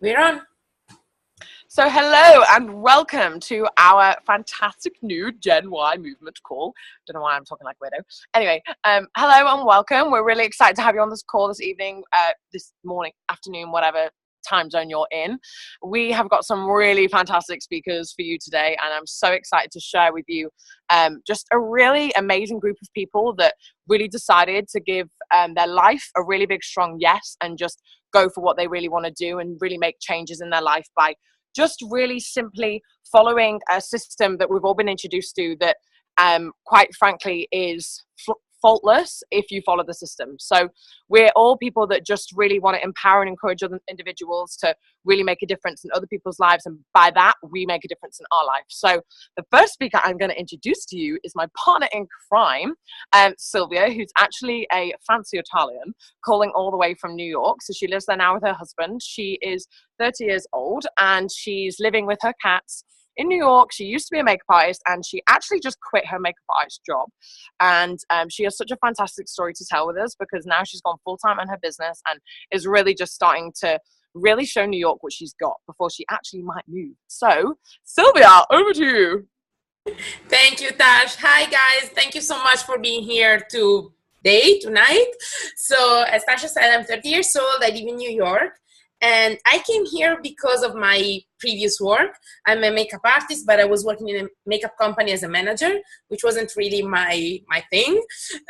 We're on. So hello and welcome to our fantastic new Gen Y movement call. Don't know why I'm talking like a widow. Anyway, hello and welcome. We're really excited to have you on this call this evening, this morning, afternoon, whatever time zone you're in. We have got some really fantastic speakers for you today, and I'm so excited to share with you just a really amazing group of people that really decided to give their life a really big strong yes and just go for what they really want to do and really make changes in their life by just really simply following a system that we've all been introduced to that quite frankly is faultless if you follow the system. So we're all people that just really want to empower and encourage other individuals to really make a difference in other people's lives, and by that we make a difference in our life. So the first speaker I'm going to introduce to you is my partner in crime, Sylvia, who's actually a fancy Italian calling all the way from New York. So she lives there now with her husband. She is 30 years old and she's living with her cats in New York. She used to be a makeup artist and she actually just quit her makeup artist job. And she has such a fantastic story to tell with us, because now she's gone full-time in her business and is really just starting to really show New York what she's got before she actually might move. So, Sylvia, over to you. Thank you, Tash. Hi, guys. Thank you so much for being here tonight. So, as Tasha said, I'm 30 years old. I live in New York. And I came here because of my previous work. I'm a makeup artist, but I was working in a makeup company as a manager, which wasn't really my thing.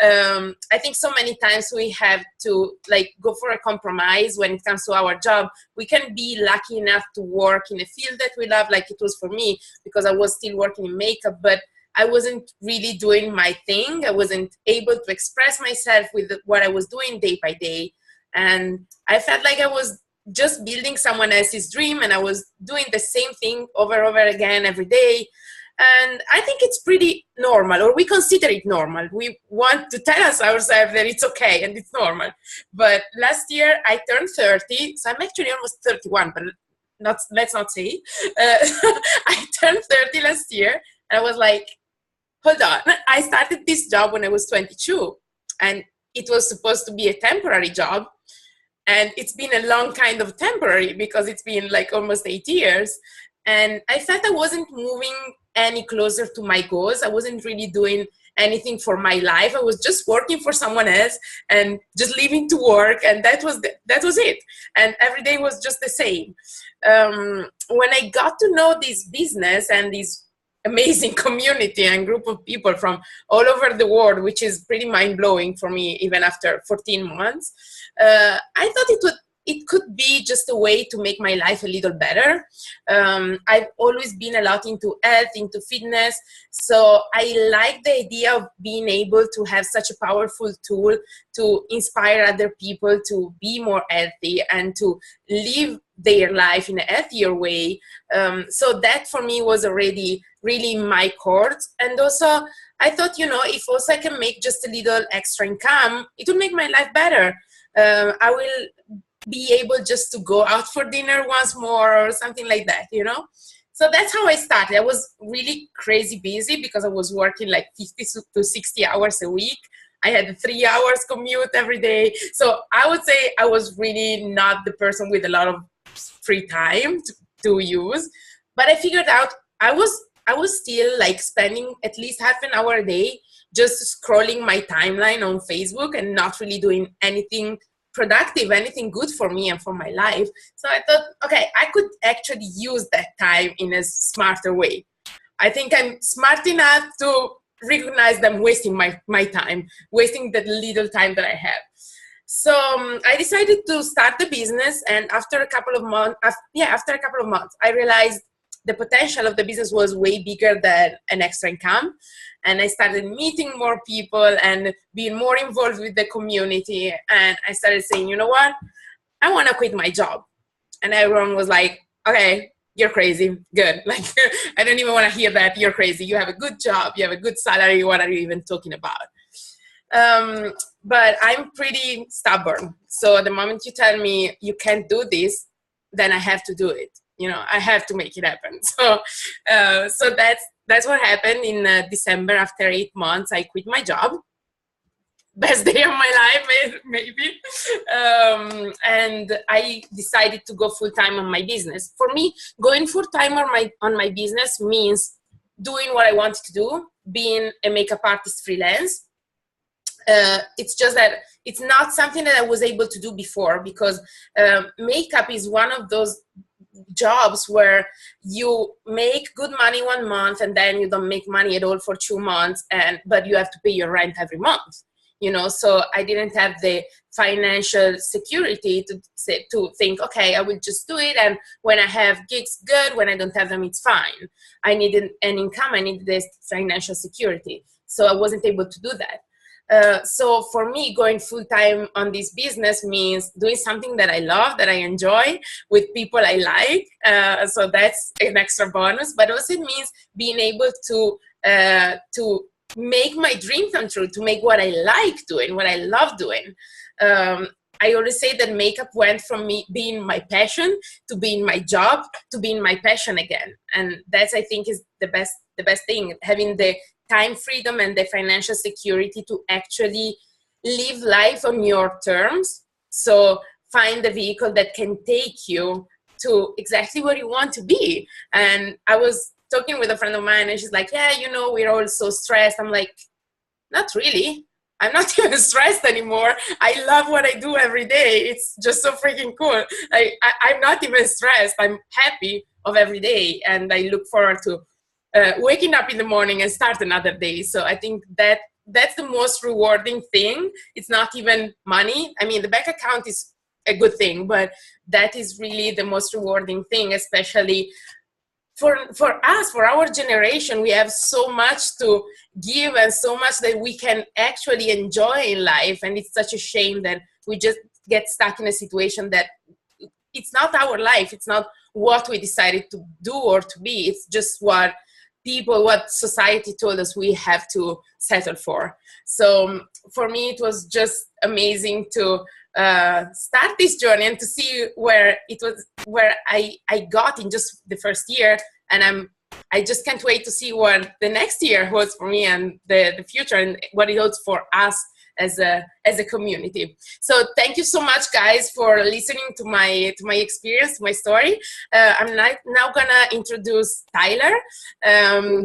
I think so many times we have to go for a compromise when it comes to our job. We can be lucky enough to work in a field that we love, like it was for me, because I was still working in makeup, but I wasn't really doing my thing. I wasn't able to express myself with what I was doing day by day. And I felt like I was just building someone else's dream, and I was doing the same thing over and over again every day. And I think it's pretty normal, or we consider it normal. We want to tell ourselves that it's okay and it's normal. But last year I turned 30, so I'm actually almost 31, but let's not say. I turned 30 last year, and I was like, hold on. I started this job when I was 22, and it was supposed to be a temporary job. And it's been a long kind of temporary, because it's been like almost 8 years. And I felt I wasn't moving any closer to my goals. I wasn't really doing anything for my life. I was just working for someone else and just leaving to work. And that was it. And every day was just the same. When I got to know this business and this amazing community and group of people from all over the world, which is pretty mind-blowing for me even after 14 months, I thought it could be just a way to make my life a little better. I've always been a lot into health, into fitness, so I like the idea of being able to have such a powerful tool to inspire other people to be more healthy and to live their life in a healthier way. So that for me was already really my core. And also I thought, if also I can make just a little extra income, it will make my life better. I will be able just to go out for dinner once more or something like that, So that's how I started. I was really crazy busy because I was working like 50 to 60 hours a week. I had a 3 hours commute every day. So I would say I was really not the person with a lot of free time to use. But I figured out I was still like spending at least half an hour a day just scrolling my timeline on Facebook and not really doing anything productive, anything good for me and for my life. So I thought, okay, I could actually use that time in a smarter way. I think I'm smart enough to recognize that I'm wasting my time, wasting the little time that I have. So I decided to start the business, and after a couple of months, I realized the potential of the business was way bigger than an extra income. And I started meeting more people and being more involved with the community. And I started saying, you know what? I want to quit my job. And everyone was like, okay, you're crazy. Good. Like, I don't even want to hear that. You're crazy. You have a good job. You have a good salary. What are you even talking about? But I'm pretty stubborn. So the moment you tell me you can't do this, then I have to do it. I have to make it happen. So that's what happened in December. After 8 months, I quit my job. best day of my life, maybe. And I decided to go full time on my business. For me, going full time on my business means doing what I wanted to do, being a makeup artist freelance. It's just that it's not something that I was able to do before, because makeup is one of those jobs where you make good money 1 month and then you don't make money at all for 2 months, but you have to pay your rent every month, you know. So I didn't have the financial security to think, okay, I will just do it, and when I have gigs, good, when I don't have them, it's fine. I needed an income, I needed this financial security, so I wasn't able to do that. So for me, going full time on this business means doing something that I love, that I enjoy, with people I like. So that's an extra bonus. But also it means being able to make my dream come true, to make what I like doing, what I love doing. I always say that makeup went from me being my passion to being my job to being my passion again, and that's, I think, is the best thing, having the time freedom and the financial security to actually live life on your terms. So find a vehicle that can take you to exactly where you want to be. And I was talking with a friend of mine, and she's like, yeah, you know, we're all so stressed. I'm like, not really. I'm not even stressed anymore. I love what I do every day. It's just so freaking cool. I'm not even stressed. I'm happy of every day, and I look forward to waking up in the morning and start another day. So I think that's the most rewarding thing. It's not even money. I mean, the bank account is a good thing, but that is really the most rewarding thing, especially for us, for our generation. We have so much to give and so much that we can actually enjoy in life. And it's such a shame that we just get stuck in a situation that it's not our life. It's not what we decided to do or to be. It's just what society told us we have to settle for. So for me, it was just amazing to start this journey and to see where I got in just the first year. And I just can't wait to see what the next year holds for me, and the future, and what it holds for us as a community. So thank you so much, guys, for listening to my experience, my story. I'm now gonna introduce Tyler,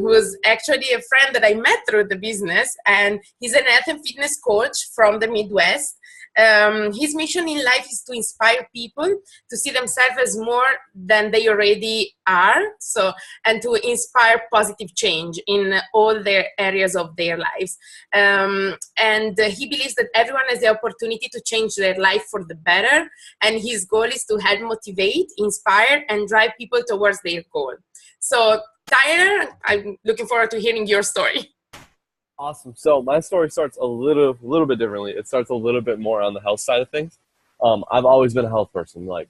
who's actually a friend that I met through the business, and he's an health and fitness coach from the Midwest. His mission in life is to inspire people to see themselves as more than they already are, and to inspire positive change in all their areas of their lives. And he believes that everyone has the opportunity to change their life for the better, and his goal is to help motivate, inspire, and drive people towards their goal. So Tyler, I'm looking forward to hearing your story. Awesome. So my story starts a little bit differently. It starts a little bit more on the health side of things. I've always been a health person. Like,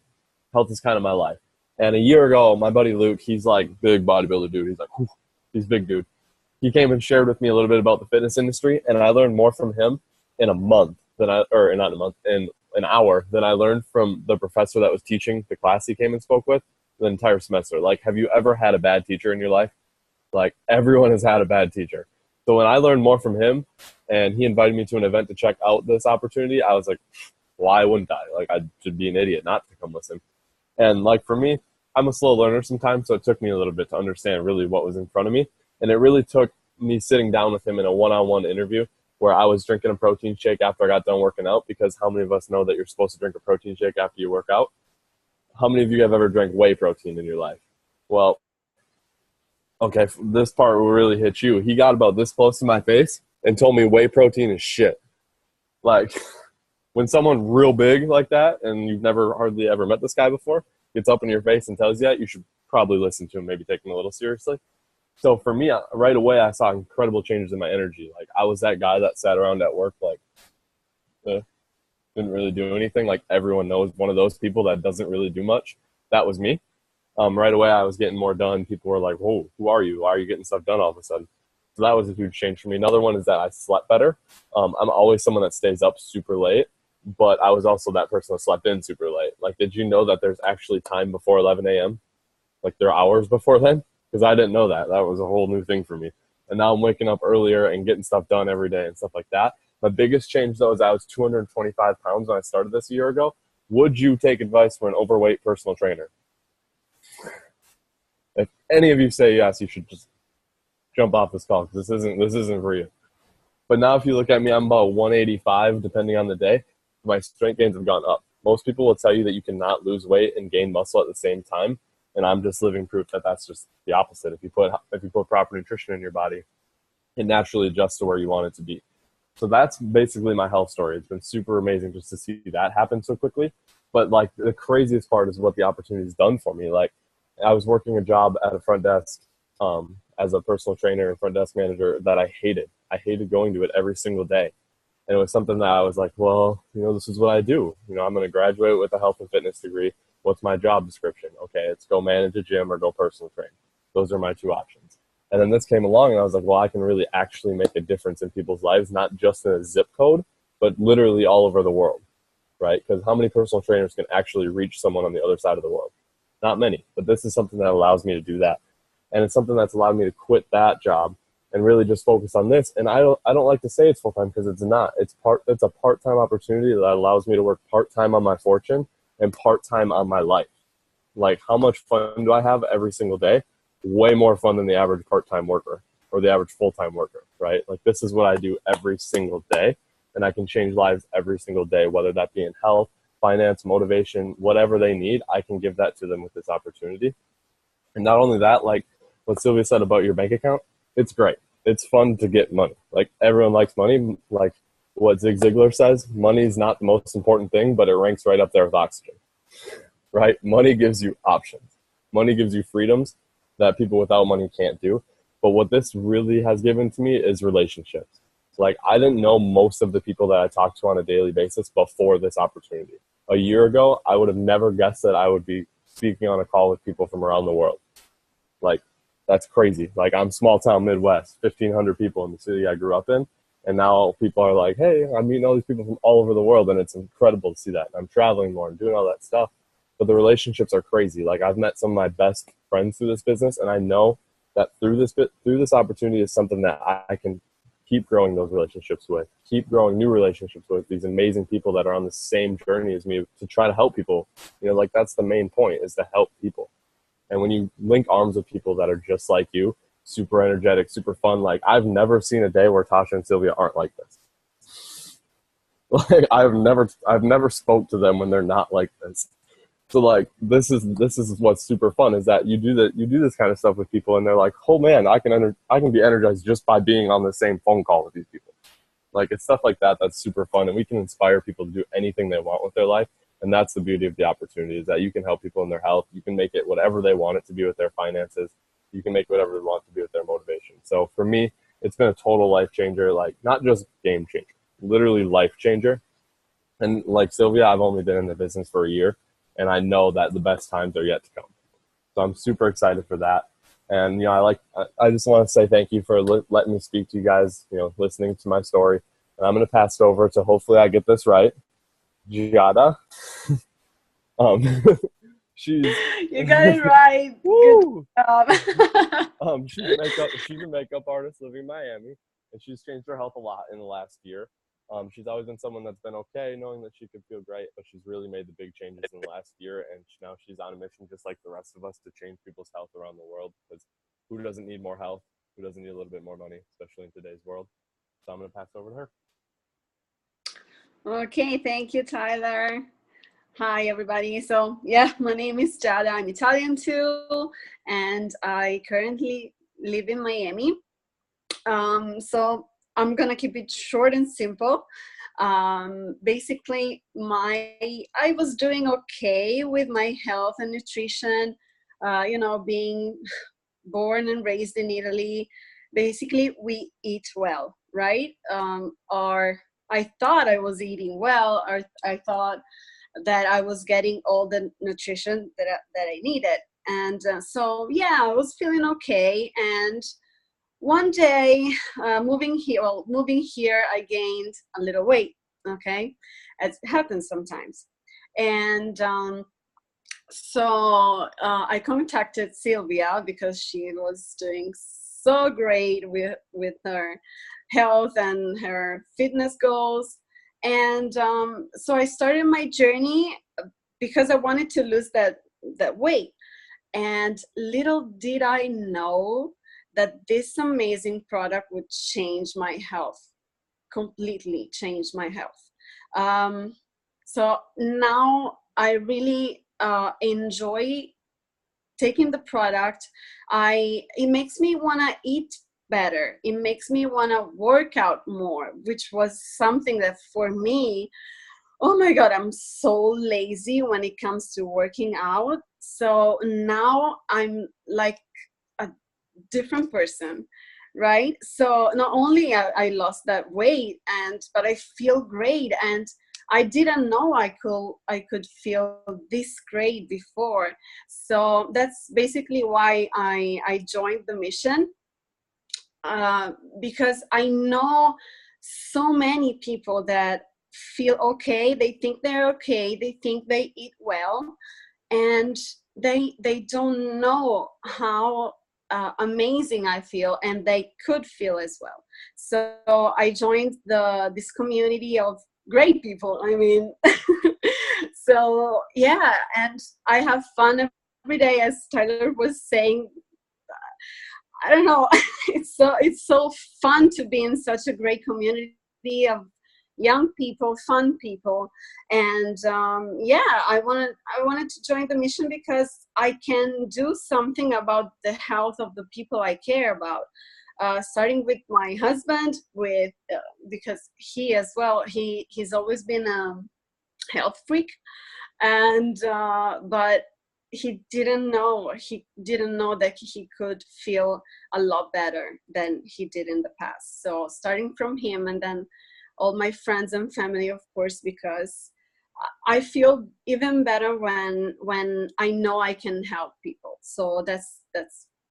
health is kind of my life. And a year ago, my buddy Luke, he's like big bodybuilder dude. He's like, whew, he's big dude. He came and shared with me a little bit about the fitness industry, and I learned more from him in a month than in an hour than I learned from the professor that was teaching the class he came and spoke with the entire semester. Like, have you ever had a bad teacher in your life? Like, everyone has had a bad teacher. So when I learned more from him and he invited me to an event to check out this opportunity, I was like, why wouldn't I? Like, I should be an idiot not to come listen. And like, for me, I'm a slow learner sometimes, so it took me a little bit to understand really what was in front of me. And it really took me sitting down with him in a one-on-one interview where I was drinking a protein shake after I got done working out, because how many of us know that you're supposed to drink a protein shake after you work out? How many of you have ever drank whey protein in your life? Well, okay, this part will really hit you. He got about this close to my face and told me whey protein is shit. Like, when someone real big like that, and you've never hardly ever met this guy before, gets up in your face and tells you that, you should probably listen to him, maybe take him a little seriously. So for me, right away, I saw incredible changes in my energy. Like, I was that guy that sat around at work, like, didn't really do anything. Like, everyone knows, one of those people that doesn't really do much. That was me. Right away, I was getting more done. People were like, whoa, who are you? Why are you getting stuff done all of a sudden? So that was a huge change for me. Another one is that I slept better. I'm always someone that stays up super late, but I was also that person that slept in super late. Like, did you know that there's actually time before 11 a.m.? Like, there are hours before then? Because I didn't know that. That was a whole new thing for me. And now I'm waking up earlier and getting stuff done every day and stuff like that. My biggest change, though, is I was 225 pounds when I started this a year ago. Would you take advice from an overweight personal trainer? If any of you say yes, you should just jump off this call because this isn't for you. But now if you look at me, I'm about 185 depending on the day. My strength gains have gone up. Most people will tell you that you cannot lose weight and gain muscle at the same time, and I'm just living proof that that's just the opposite. If you put proper nutrition in your body, it naturally adjusts to where you want it to be. So that's basically my health story. It's been super amazing just to see that happen so quickly. But like the craziest part is what the opportunity has done for me. Like I was working a job at a front desk as a personal trainer and front desk manager that I hated. I hated going to it every single day. And it was something that I was like, well, this is what I do. I'm going to graduate with a health and fitness degree. What's my job description? Okay, it's go manage a gym or go personal train. Those are my two options. And then this came along and I was like, well, I can really actually make a difference in people's lives, not just in a zip code, but literally all over the world, right? Because how many personal trainers can actually reach someone on the other side of the world? Not many, but this is something that allows me to do that. And it's something that's allowed me to quit that job and really just focus on this. And I don't like to say it's full-time because it's not. It's a part-time opportunity that allows me to work part-time on my fortune and part-time on my life. Like how much fun do I have every single day? Way more fun than the average part-time worker or the average full-time worker, right? Like this is what I do every single day, and I can change lives every single day, whether that be in health, finance, motivation, whatever they need, I can give that to them with this opportunity. And not only that, like what Sylvia said about your bank account, it's great. It's fun to get money. Like everyone likes money. Like what Zig Ziglar says, money is not the most important thing, but it ranks right up there with oxygen, right? Money gives you options. Money gives you freedoms that people without money can't do. But what this really has given to me is relationships. Like I didn't know most of the people that I talk to on a daily basis before this opportunity. A year ago, I would have never guessed that I would be speaking on a call with people from around the world. Like that's crazy. Like I'm small town Midwest, 1,500 people in the city I grew up in. And now people are like, hey, I'm meeting all these people from all over the world. And it's incredible to see that. I'm traveling more and doing all that stuff. But the relationships are crazy. Like I've met some of my best friends through this business, and I know that through this opportunity is something that I can keep growing those relationships with, keep growing new relationships with these amazing people that are on the same journey as me to try to help people. Like that's the main point, is to help people. And when you link arms with people that are just like you, super energetic, super fun, like I've never seen a day where Tasha and Sylvia aren't like this. Like I've never spoke to them when they're not like this. So like this is what's super fun, is that you do this kind of stuff with people and they're like, oh man, I can be energized just by being on the same phone call with these people. Like it's stuff like that that's super fun, and we can inspire people to do anything they want with their life. And that's the beauty of the opportunity, is that you can help people in their health. You can make it whatever they want it to be with their finances. You can make whatever they want to be with their motivation. So for me, it's been a total life changer, like not just game changer, literally life changer. And like Sylvia, I've only been in the business for a year, and I know that the best times are yet to come. So I'm super excited for that. And, I just want to say thank you for letting me speak to you guys, listening to my story. And I'm going to pass it over to, hopefully I get this right, Jala. She's You got it right. Woo! Good job. She's a makeup artist living in Miami, and she's changed her health a lot in the last year. She's always been someone that's been okay, knowing that she could feel great, but she's really made the big changes in the last year, and now she's on a mission, just like the rest of us, to change people's health around the world, because who doesn't need more health? Who doesn't need a little bit more money, especially in today's world? So I'm going to pass it over to her. Okay, thank you, Tyler. Hi, everybody. So, yeah, my name is Jala. I'm Italian too, and I currently live in Miami. So I'm gonna keep it short and simple. Basically, I was doing okay with my health and nutrition. Being born and raised in Italy, basically we eat well, right? I thought I was eating well, or I thought that I was getting all the nutrition that I needed. And so, yeah, I was feeling okay. And one day, moving here, I gained a little weight, okay? It happens sometimes. And so I contacted Sylvia because she was doing so great with her health and her fitness goals. And so I started my journey because I wanted to lose that weight. And little did I know that this amazing product would change my health, completely change my health. So now I really enjoy taking the product. It makes me want to eat better. It makes me want to work out more, which was something that for me, oh my God, I'm so lazy when it comes to working out. So now I'm like a different person, right? So not only I lost that weight, but I feel great, and I didn't know I could feel this great before. So that's basically why I joined the mission, because I know so many people that feel okay. They think they're okay. They think they eat well, and they don't know how amazing I feel, and they could feel as well. So I joined this community of great people. I mean, so yeah, and I have fun every day, as Tyler was saying. I don't know. It's so fun to be in such a great community of young people, fun people, and yeah, I wanted to join the mission because I can do something about the health of the people I care about. Starting with my husband, because he as well, he's always been a health freak, and but he didn't know that he could feel a lot better than he did in the past. So starting from him, and then all my friends and family, of course, because I feel even better when I know I can help people. So that's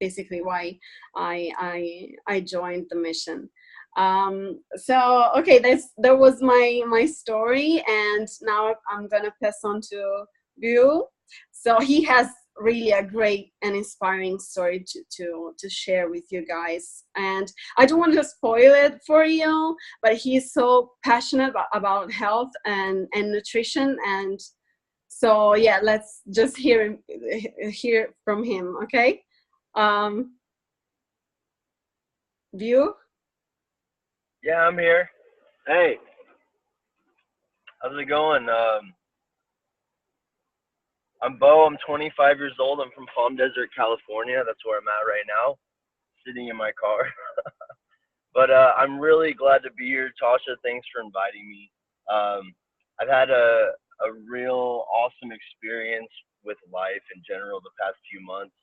basically why I joined the mission. So okay, that was my story, and now I'm gonna pass on to Bill. So he has really a great and inspiring story to share with you guys, and I don't want to spoil it for you, but he's so passionate about health and nutrition, and so yeah, let's just hear from him. Okay, um View. Yeah, I'm here. Hey, how's it going? I'm Bo. I'm 25 years old. I'm from Palm Desert, California. That's where I'm at right now, sitting in my car. But I'm really glad to be here, Tasha. Thanks for inviting me. I've had a real awesome experience with life in general the past few months,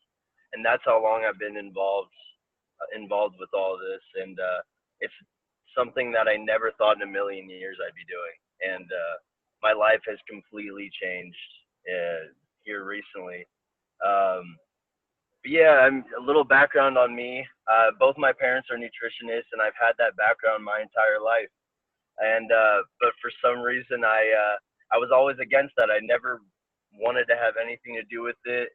and that's how long I've been involved with all this. And it's something that I never thought in a million years I'd be doing. And my life has completely changed here recently. Um, but yeah, a little background on me. Both my parents are nutritionists, and I've had that background my entire life. And but for some reason, I was always against that. I never wanted to have anything to do with it,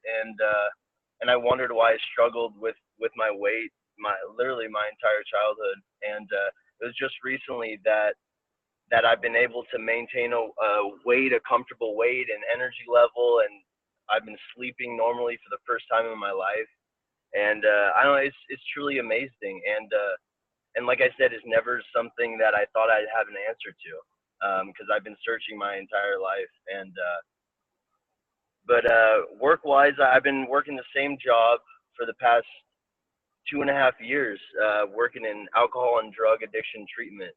and I wondered why I struggled with my weight, my literally my entire childhood. And it was just recently that I've been able to maintain a comfortable weight and energy level, and I've been sleeping normally for the first time in my life. And I don't know, it's truly amazing. And like I said, it's never something that I thought I'd have an answer to, because I've been searching my entire life. And but work-wise, I've been working the same job for the past 2.5 years, working in alcohol and drug addiction treatment.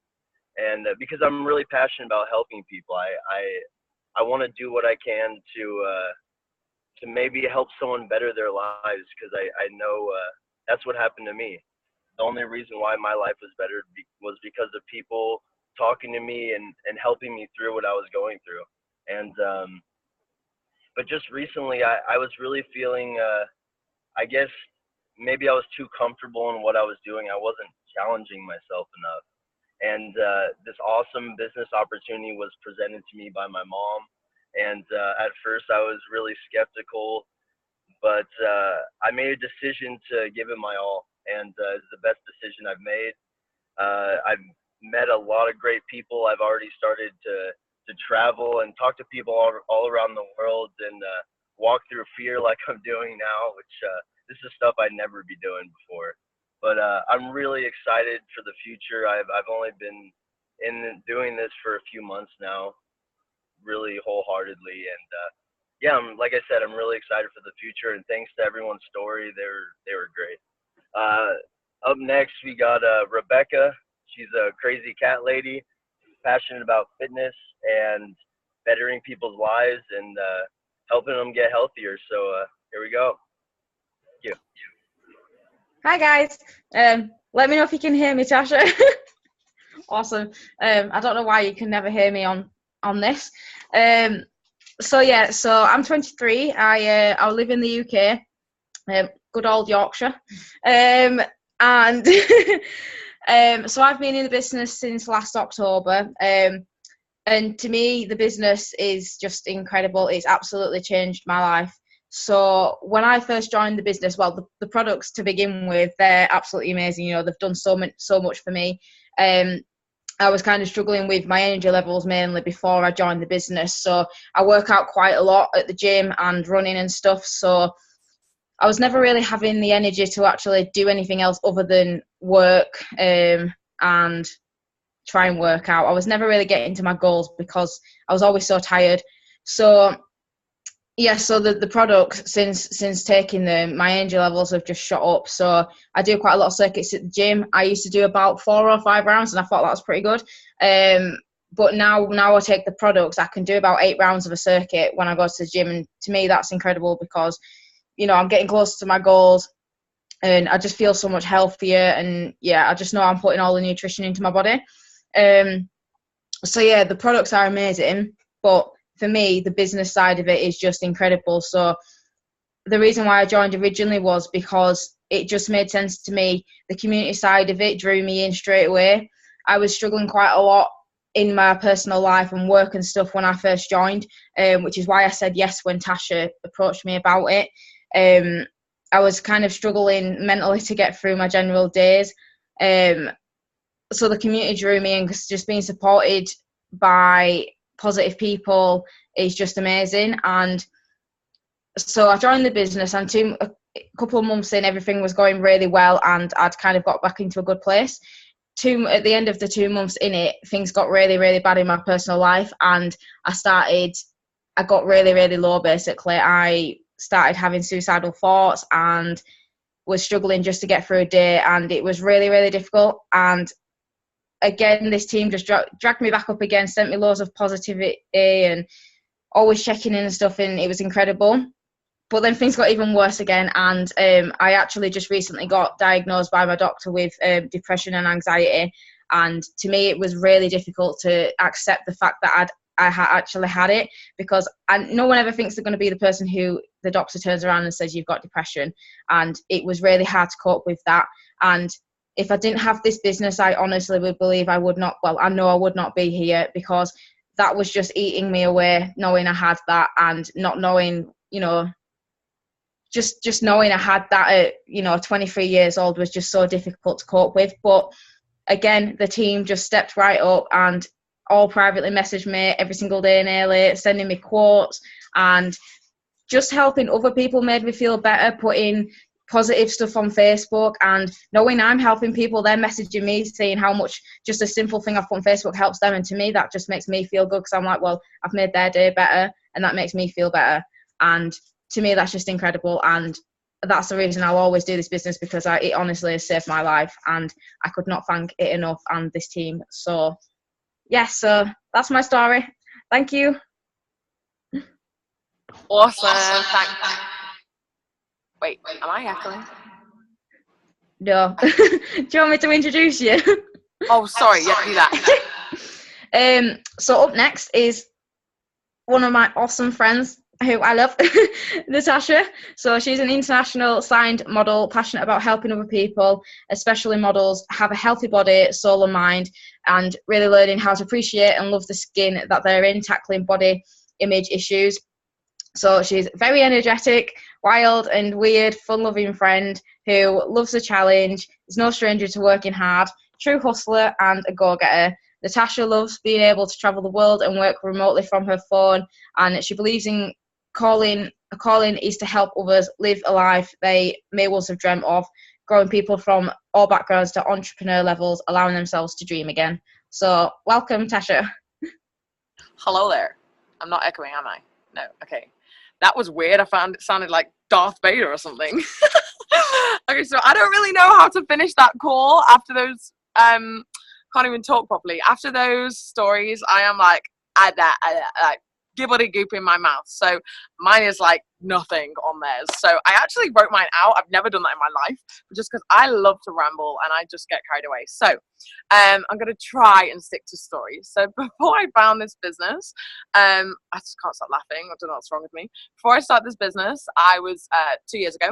And because I'm really passionate about helping people, I want to do what I can to maybe help someone better their lives, because I know that's what happened to me. The only reason why my life was better was because of people talking to me and helping me through what I was going through. And but just recently, I was really feeling, I guess maybe I was too comfortable in what I was doing. I wasn't challenging myself enough. And this awesome business opportunity was presented to me by my mom. And at first, I was really skeptical, but I made a decision to give it my all, and it's the best decision I've made. I've met a lot of great people. I've already started to travel and talk to people all around the world and walk through fear like I'm doing now, which this is stuff I'd never be doing before. But I'm really excited for the future. I've only been doing this for a few months now, really wholeheartedly, and yeah, like I said, I'm really excited for the future. And thanks to everyone's story, they were great. Up next, we got Rebecca. She's a crazy cat lady, passionate about fitness and bettering people's lives and helping them get healthier. So here we go. Thank you. Hi guys. Let me know if you can hear me, Tasha. Awesome. I don't know why you can never hear me on this. So I'm 23. I live in the UK, good old Yorkshire, and so I've been in the business since last October. And to me, the business is just incredible. It's absolutely changed my life. So when I first joined the business, well, the products to begin with, they're absolutely amazing. You know, they've done so much for me. I was kind of struggling with my energy levels mainly before I joined the business. So I work out quite a lot at the gym and running and stuff. So I was never really having the energy to actually do anything else other than work and try and work out. I was never really getting to my goals because I was always so tired. So yeah, so the products, since taking them, my energy levels have just shot up. So I do quite a lot of circuits at the gym. I used to do about 4 or 5 rounds, and I thought that was pretty good. But now I take the products, I can do about 8 rounds of a circuit when I go to the gym. And to me, that's incredible because, you know, I'm getting closer to my goals and I just feel so much healthier. And yeah, I just know I'm putting all the nutrition into my body. So yeah, the products are amazing, but for me, the business side of it is just incredible. So the reason why I joined originally was because it just made sense to me. The community side of it drew me in straight away. I was struggling quite a lot in my personal life and work and stuff when I first joined, which is why I said yes when Tasha approached me about it. I was kind of struggling mentally to get through my general days. So the community drew me in because just being supported by positive people is just amazing. And so I joined the business, and a couple of months in, everything was going really well and I'd kind of got back into a good place. At the end of the 2 months in it, things got really, really bad in my personal life, and I got really, really low basically. I started having suicidal thoughts and was struggling just to get through a day, and it was really, really difficult. And again, this team just dragged me back up again, sent me loads of positivity and always checking in and stuff, and it was incredible. But then things got even worse again, and I actually just recently got diagnosed by my doctor with depression and anxiety. And to me, it was really difficult to accept the fact that I actually had it, because no one ever thinks they're going to be the person who the doctor turns around and says you've got depression. And it was really hard to cope with that. And if I didn't have this business, I honestly would believe I would not be here, because that was just eating me away, knowing I had that, and not knowing, you know, just knowing I had that at, 23 years old was just so difficult to cope with. But again, the team just stepped right up and all privately messaged me every single day nearly, sending me quotes, and just helping other people made me feel better, putting positive stuff on Facebook, and knowing I'm helping people, they're messaging me saying how much just a simple thing I've put on Facebook helps them. And to me, that just makes me feel good, because I'm like, well, I've made their day better, and that makes me feel better. And to me, that's just incredible. And that's the reason I'll always do this business, because it honestly has saved my life, and I could not thank it enough, and this team. So yeah, so that's my story. Thank you. Awesome. Wait, am I echoing? No. Do you want me to introduce you? Oh, sorry. Yeah, do that. So up next is one of my awesome friends who I love, Tasha. So she's an international signed model, passionate about helping other people, especially models, have a healthy body, soul and mind, and really learning how to appreciate and love the skin that they're in, tackling body image issues. So she's very energetic, wild and weird, fun-loving friend who loves a challenge, is no stranger to working hard, true hustler and a go-getter. Natasha loves being able to travel the world and work remotely from her phone, and she believes in calling. A calling is to help others live a life they may once have dreamt of, growing people from all backgrounds to entrepreneur levels, allowing themselves to dream again. So, welcome, Tasha. Hello there. I'm not echoing, am I? No. Okay. That was weird. I found it sounded like Darth Vader or something. Okay, so I don't really know how to finish that call after those. Can't even talk properly after those stories. I am like gibbity goop in my mouth. So mine is like nothing on theirs. So I actually wrote mine out. I've never done that in my life, just because I love to ramble and I just get carried away. So I'm gonna try and stick to stories. So before I found this business, I just can't stop laughing. I don't know what's wrong with me. Before I started this business, I was 2 years ago.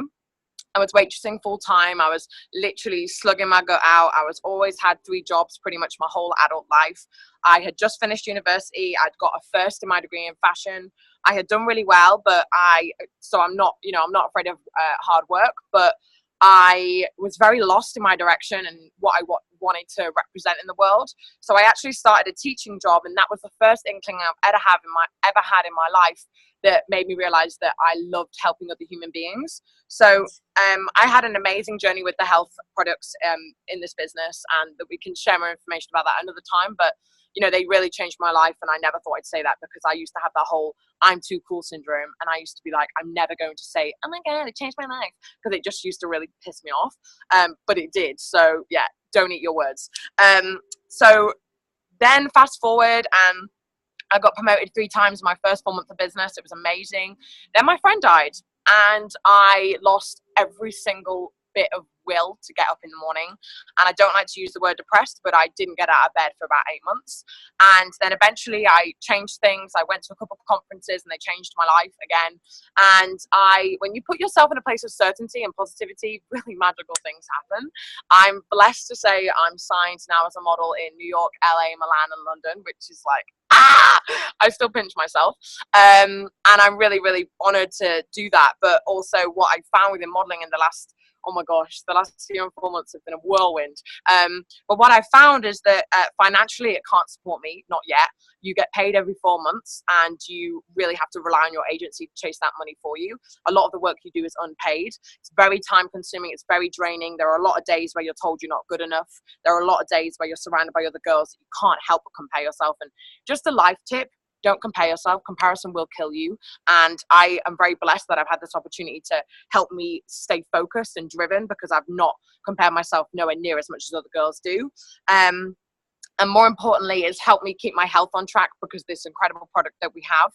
I was waitressing full time. I was literally slugging my gut out. I was always had 3 jobs pretty much my whole adult life. I had just finished university. I'd got a first in my degree in fashion. I had done really well, but I'm not, I'm not afraid of hard work, but I was very lost in my direction and what I wanted to represent in the world. So I actually started a teaching job, and that was the first inkling I've ever had in my life that made me realize that I loved helping other human beings. So I had an amazing journey with the health products in this business, and that we can share more information about that another time. But they really changed my life, and I never thought I'd say that, because I used to have that whole I'm too cool syndrome, and I used to be like, I'm never going to say, oh my god, it changed my life, because it just used to really piss me off. But it did. So yeah, don't eat your words. So then fast forward, and I got promoted 3 times in my first 4 months of business. It was amazing. Then my friend died, and I lost every single bit of will to get up in the morning. And I don't like to use the word depressed, but I didn't get out of bed for about 8 months. And then eventually I changed things. I went to a couple of conferences, and they changed my life again. And when you put yourself in a place of certainty and positivity, really magical things happen. I'm blessed to say I'm signed now as a model in New York, LA, Milan, and London, which is like, I still pinch myself. And I'm really, really honored to do that. But also what I found within modeling in the last 3 or 4 months have been a whirlwind. But what I found is that financially it can't support me, not yet. You get paid every 4 months, and you really have to rely on your agency to chase that money for you. A lot of the work you do is unpaid. It's very time consuming. It's very draining. There are a lot of days where you're told you're not good enough. There are a lot of days where you're surrounded by other girls that you can't help but compare yourself. And just a life tip: don't compare yourself. Comparison will kill you. And I am very blessed that I've had this opportunity to help me stay focused and driven, because I've not compared myself nowhere near as much as other girls do. And more importantly, it's helped me keep my health on track, because this incredible product that we have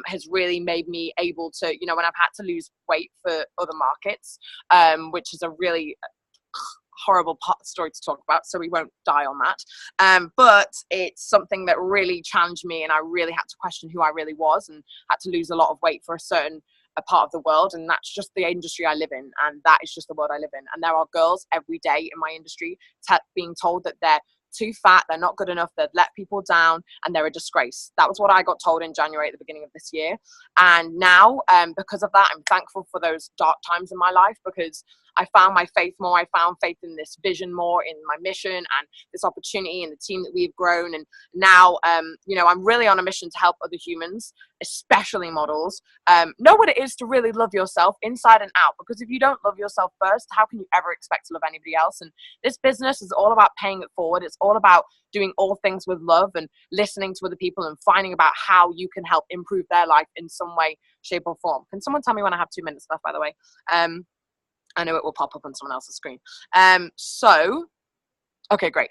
has really made me able to, when I've had to lose weight for other markets, which is a really horrible story to talk about, so we won't die on that. But it's something that really challenged me, and I really had to question who I really was, and had to lose a lot of weight for a part of the world. And that's just the industry I live in, and that is just the world I live in. And there are girls every day in my industry being told that they're too fat, they're not good enough, they've let people down, and they're a disgrace. That was what I got told in January at the beginning of this year. And now, because of that, I'm thankful for those dark times in my life, because I found my faith more. I found faith in this vision more, in my mission and this opportunity and the team that we've grown. And now, I'm really on a mission to help other humans, especially models, know what it is to really love yourself inside and out. Because if you don't love yourself first, how can you ever expect to love anybody else? And this business is all about paying it forward. It's all about doing all things with love and listening to other people and finding about how you can help improve their life in some way, shape, or form. Can someone tell me when I have 2 minutes left, by the way? I know it will pop up on someone else's screen. Okay, great.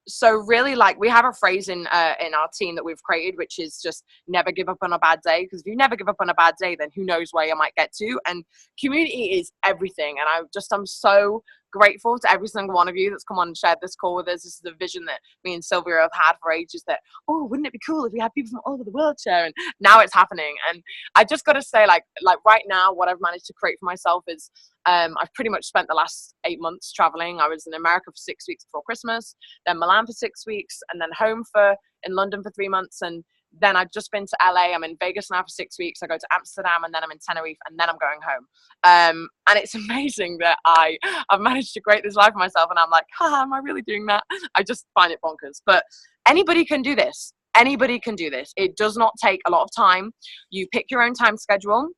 So really, like, we have a phrase in our team that we've created, which is just never give up on a bad day. Because if you never give up on a bad day, then who knows where you might get to. And community is everything. And I'm so grateful to every single one of you that's come on and shared this call with us. This is a vision that me and Sylvia have had for ages, that, oh, wouldn't it be cool if we had people from all over the world share? And now it's happening. And I just got to say, like right now, what I've managed to create for myself is I've pretty much spent the last 8 months traveling. I was in America for 6 weeks before Christmas, then Milan for 6 weeks, and then home in London for 3 months. And then I've just been to LA. I'm in Vegas now for 6 weeks. I go to Amsterdam, and then I'm in Tenerife, and then I'm going home. And it's amazing that I've managed to create this life for myself, and I'm like, am I really doing that? I just find it bonkers. But anybody can do this. Anybody can do this. It does not take a lot of time. You pick your own time schedule.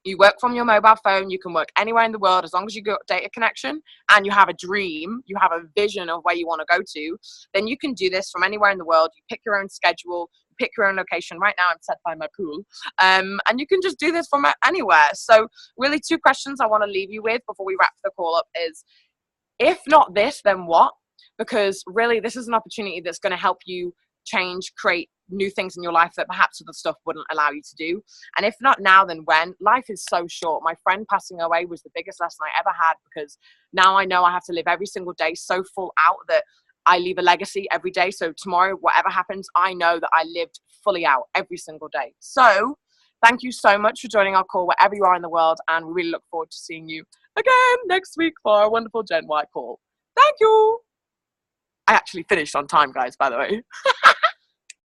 You work from your mobile phone. You can work anywhere in the world as long as you got data connection and you have a dream, you have a vision of where you want to go to, then you can do this from anywhere in the world. You pick your own schedule, you pick your own location. Right now I'm set by my pool. And you can just do this from anywhere. So really 2 questions I want to leave you with before we wrap the call up is, if not this, then what? Because really this is an opportunity that's going to help you change, create new things in your life that perhaps other stuff wouldn't allow you to do. And if not now, then when? Life is so short. My friend passing away was the biggest lesson I ever had, because now I know I have to live every single day so full out that I leave a legacy every day. So tomorrow, whatever happens, I know that I lived fully out every single day. So thank you so much for joining our call wherever you are in the world, and we really look forward to seeing you again next week for our wonderful Gen Y call. Thank you. I actually finished on time, guys, by the way.